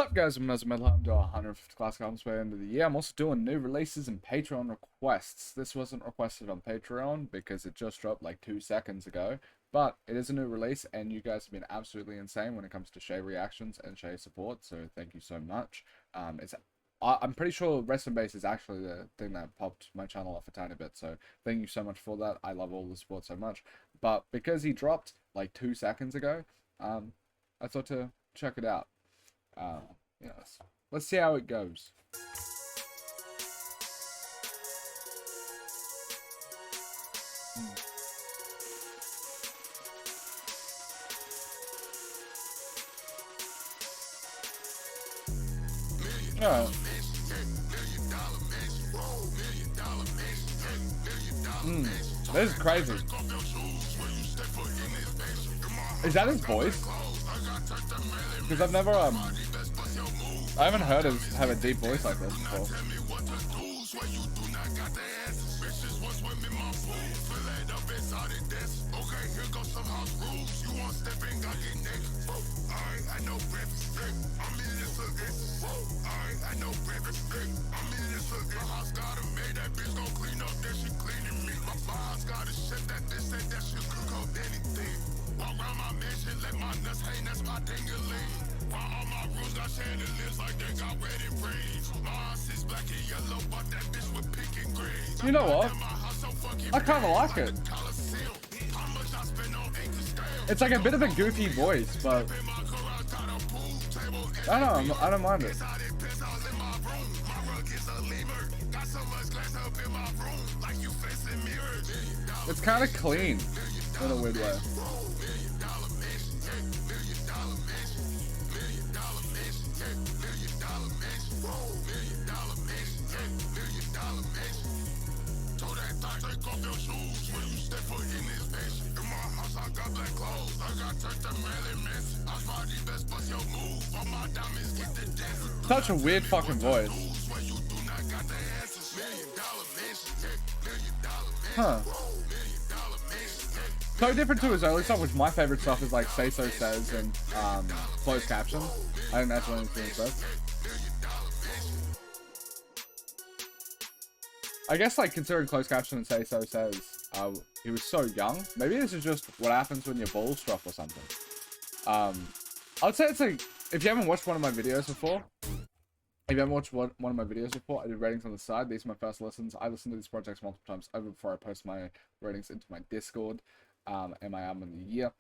What's up, guys? I'm AUSSIE METALHEAD. I'm doing 150 classic albums by the end of the year. I'm also doing new releases and Patreon requests. This wasn't requested on Patreon because it just dropped like 2 seconds ago, but it is a new release, and you guys have been absolutely insane when it comes to Shay reactions and Shay support, so thank you so much. I'm pretty sure Rest in Base is actually the thing that popped my channel off a tiny bit, so thank you so much for that. I love all the support so much, but because he dropped like 2 seconds ago, I thought to check it out. Yes. Let's see how it goes. This is crazy. Is that his voice? Because I've never I haven't heard him have a deep voice like this before. You know what? I kind of like it. It's like a bit of a goofy voice, but I don't mind it. It's kind of clean in a weird way. Such a weird fucking voice. Huh. So different to his early stuff, which my favorite stuff is like Say So Says and closed caption. I think that's one of the things best. I guess like considering closed caption and Say So Says, he was so young. Maybe this is just what happens when your balls drop or something. I'd say it's like, if you haven't watched one of my videos before, I do ratings on the side. These are my first listens. I listen to these projects multiple times over before I post my ratings into my Discord and my album of the year.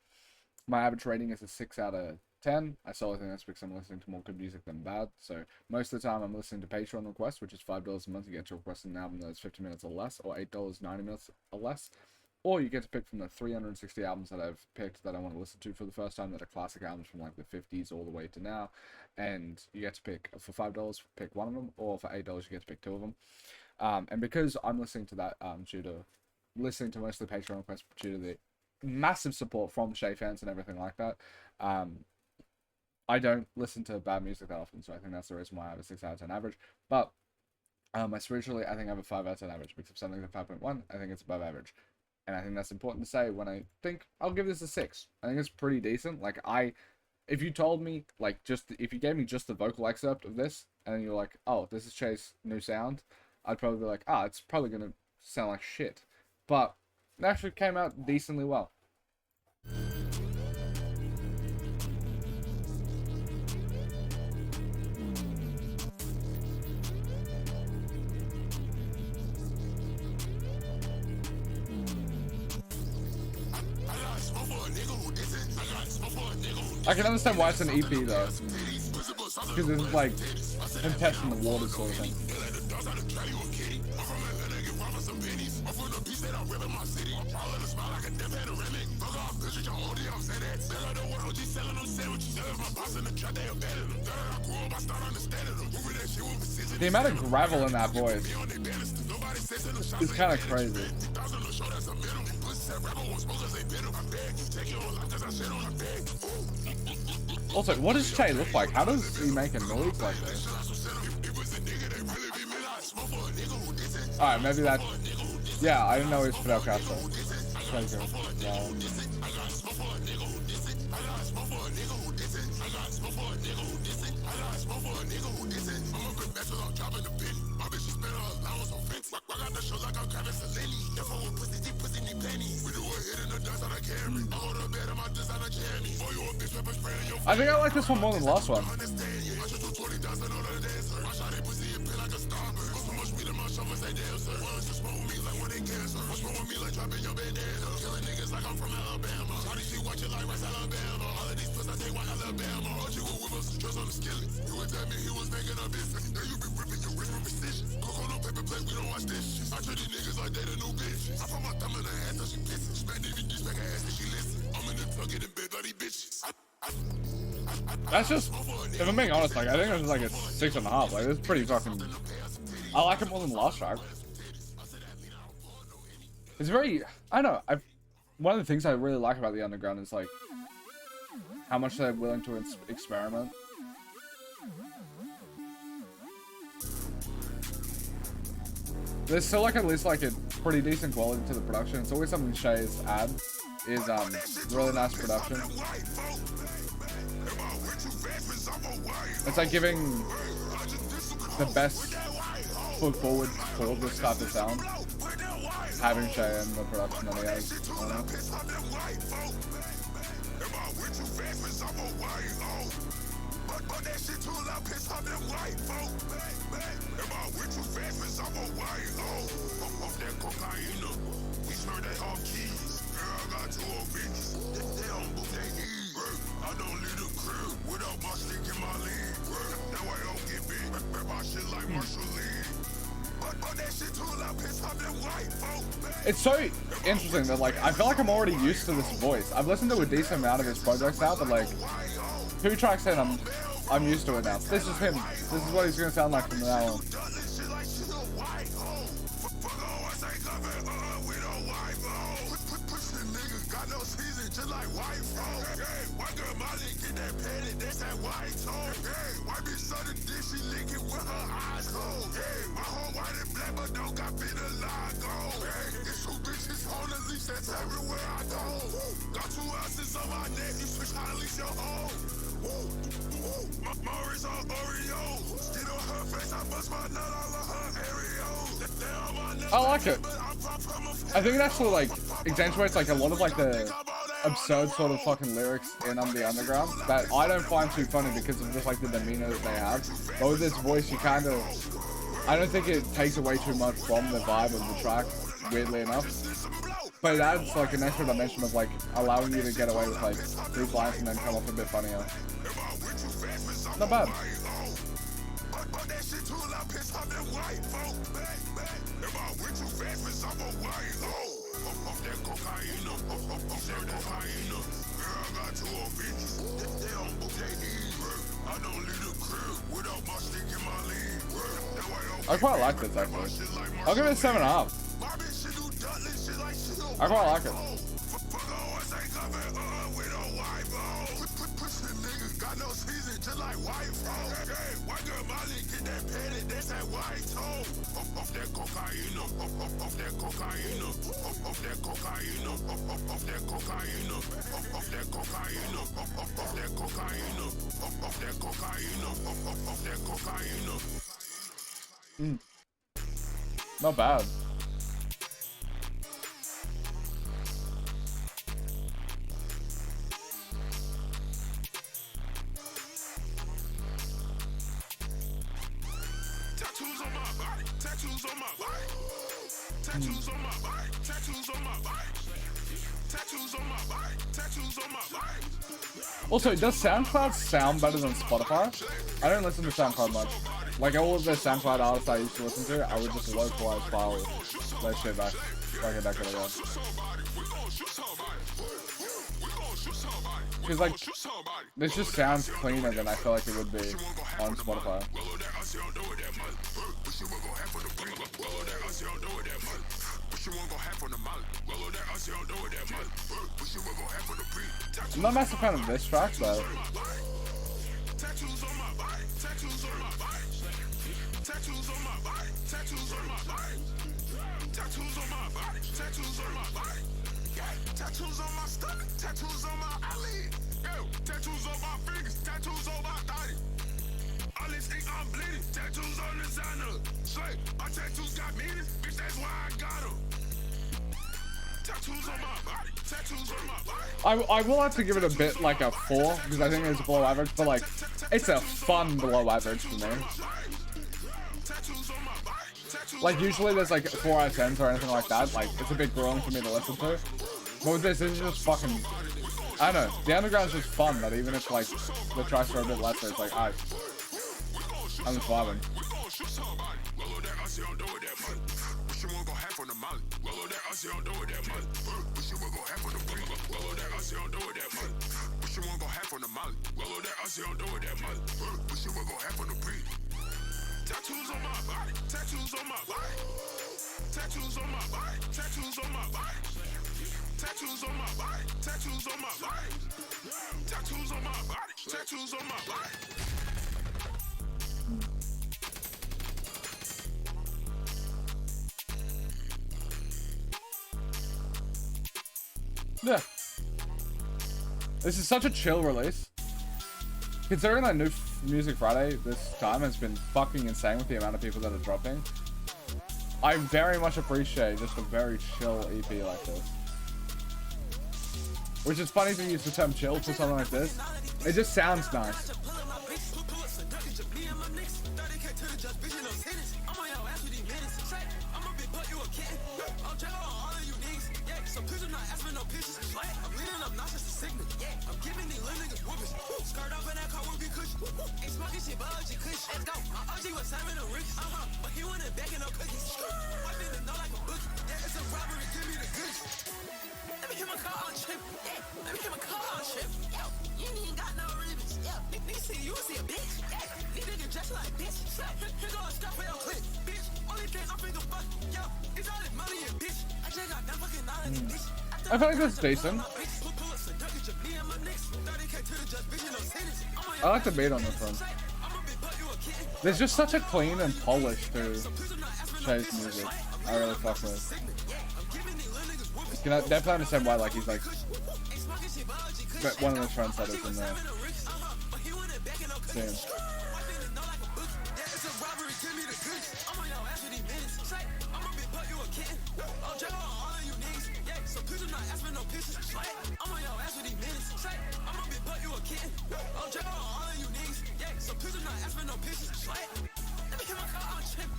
My average rating is a 6 out of 10. I solely think that's because I'm listening to more good music than bad. So most of the time I'm listening to Patreon requests, which is $5 a month. You get to request an album that's 50 minutes or less, or $8, 90 minutes or less. Or you get to pick from the 360 albums that I've picked that I want to listen to for the first time that are classic albums from like the 50s all the way to now. And you get to pick, for $5, pick one of them, or for $8, you get to pick 2 of them. And because I'm listening to that due to listening to most of the Patreon requests due to the massive support from Shay fans and everything like that, I don't listen to bad music that often, so I think that's the reason why I have a 6 out of 10 average. But spiritually, I think I have a 5 out of 10 average, because if something's a 5.1, I think it's above average. And I think that's important to say when I think I'll give this a 6. I think it's pretty decent. Like, if you told me, like, if you gave me just the vocal excerpt of this, and then you're like, oh, this is Shay's new sound, I'd probably be like, it's probably gonna sound like shit. But it actually came out decently well. I can understand why it's an EP though, because it's like him testing the water sort of thing. The amount of gravel in that voice is kind of crazy. Also, what does Shay look like? How does he make a noise like this? Alright, maybe that... Yeah, I didn't know he was Fidel Castro. I think I like this one more than the last one. That's just, if I'm being honest, like, I think it was like a 6.5. Like, it's pretty fucking, I like it more than the last track. It's very, I don't know, one of the things I really like about the underground is like how much they're willing to experiment. There's still like at least like a pretty decent quality to the production. It's always something Shay's add is really nice production. It's like giving the best foot forward for this type of sound. Having Shay in the production that he has on it. It's so interesting that like I feel like I'm already used to this voice. I've listened to a decent amount of his projects now, but like 2 tracks in, I'm used to it now. This is him. This is what he's gonna sound like from now on. I like it. I think it actually like accentuates like a lot of like the absurd sort of fucking lyrics in the underground that I don't find too funny because of just like the demeanor that they have. But with this voice, you kind of, I don't think it takes away too much from the vibe of the track, weirdly enough. But it adds like an extra dimension of like allowing you to get away with like these lines and then come off a bit funnier. Not bad. I quite like this actually. I'll give it a 7.5. I quite like it. Not bad. Tattoos on my body, tattoos on my body, tattoos on my body, tattoos on my body, tattoos on my body, tattoos on my body. Also, does SoundCloud sound better than Spotify? I don't listen to SoundCloud much. Like all of the SoundCloud artists I used to listen to, I would just localize file that shit back like a decade ago. Because like, this just sounds cleaner than I feel like it would be on Spotify. I'm not a massive fan of this track though. Tattoos on my body, tattoos on my body, tattoos on my body, tattoos on my body, tattoos on my stomach, tattoos on my eyelid, tattoos on my fingers, tattoos on my body. All this ink Tattoos on designer. Slay, my tattoos got meaning. Bitch, that's why I got them. Tattoos on my body. Tattoos on my body. I will have to give it a bit like a 4 because I think it's below average, but like it's a fun below average for me. Like usually there's like 4 out of 10s or anything like that. Like it's a bit grueling for me to listen to. But with this is just fucking. I don't know. The underground's just fun. That even if like the tracks are a bit lesser, it's like I'm just vibing. Tattoos on my body, tattoos on my body, tattoos on my body, tattoos on my body, tattoos on my body, tattoos on my body, tattoos on my body, tattoos on my body. Yeah. This is such a chill release. Considering that new Music Friday this time has been fucking insane with the amount of people that are dropping, I very much appreciate just a very chill EP like this. Which is funny to use the term chill for something like this. It just sounds nice. I feel like that's decent. I like the beat on this one. There's just such a clean and polish to Shay's music. I really fuck with. You can definitely understand why, like, he's like one of the trendsetters in there. Damn.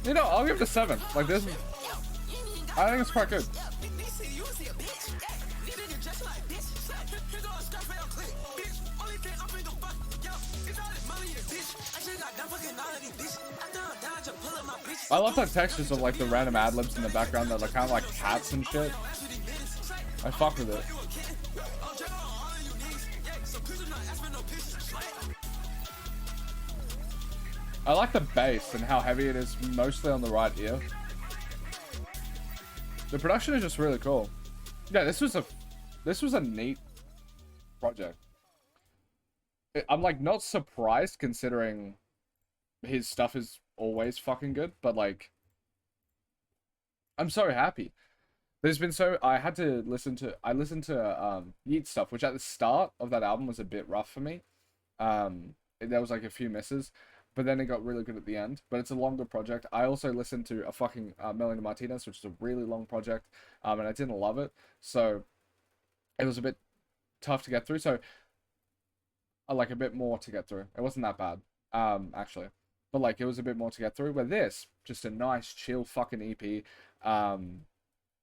You know, I'll give it a 7. Like this, I think it's quite good. I love the textures of like the random ad-libs in the background that are kind of like cats and shit. I fuck with it. I like the bass and how heavy it is, mostly on the right ear. The production is just really cool. Yeah, this was a neat project. I'm like not surprised considering his stuff is always fucking good, but like I'm so happy. There's been I listened to Yeet stuff, which at the start of that album was a bit rough for me. There was like a few misses, but then it got really good at the end. But it's a longer project. I also listened to a fucking Melanie Martinez, which is a really long project, and I didn't love it, so it was a bit tough to get through. So I like a bit more to get through. It wasn't that bad, actually, but like it was a bit more to get through. But this, just a nice chill fucking EP, and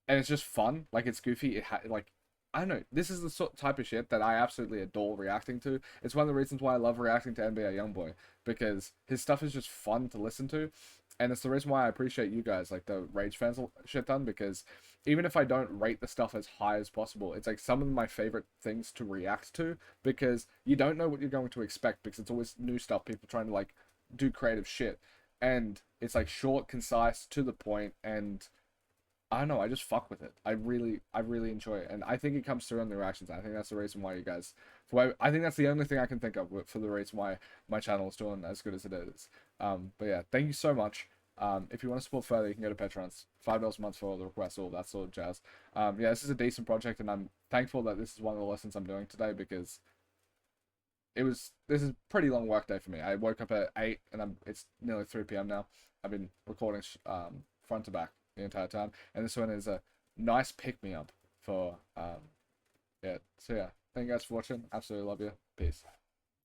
it's just fun. Like it's goofy. Like I don't know. This is the type of shit that I absolutely adore reacting to. It's one of the reasons why I love reacting to NBA Youngboy, because his stuff is just fun to listen to, and it's the reason why I appreciate you guys, like the Rage fans shit done, because even if I don't rate the stuff as high as possible, it's like some of my favorite things to react to, because you don't know what you're going to expect, because it's always new stuff, people trying to like do creative shit, and it's like short, concise, to the point, and I don't know, I just fuck with it. I really enjoy it, and I think it comes through on the reactions. I think that's the reason why you guys, I think that's the only thing I can think of for the reason why my channel is doing as good as it is. But yeah, thank you so much. If you want to support further, you can go to Patreon. $5 a month for all the requests, all that sort of jazz. Yeah, this is a decent project, and I'm thankful that this is one of the lessons I'm doing today, because this is a pretty long work day for me. I woke up at 8 and it's nearly 3 p.m. now. I've been recording front to back the entire time, and this one is a nice pick me up for yeah. So yeah, thank you guys for watching. Absolutely love you. Peace.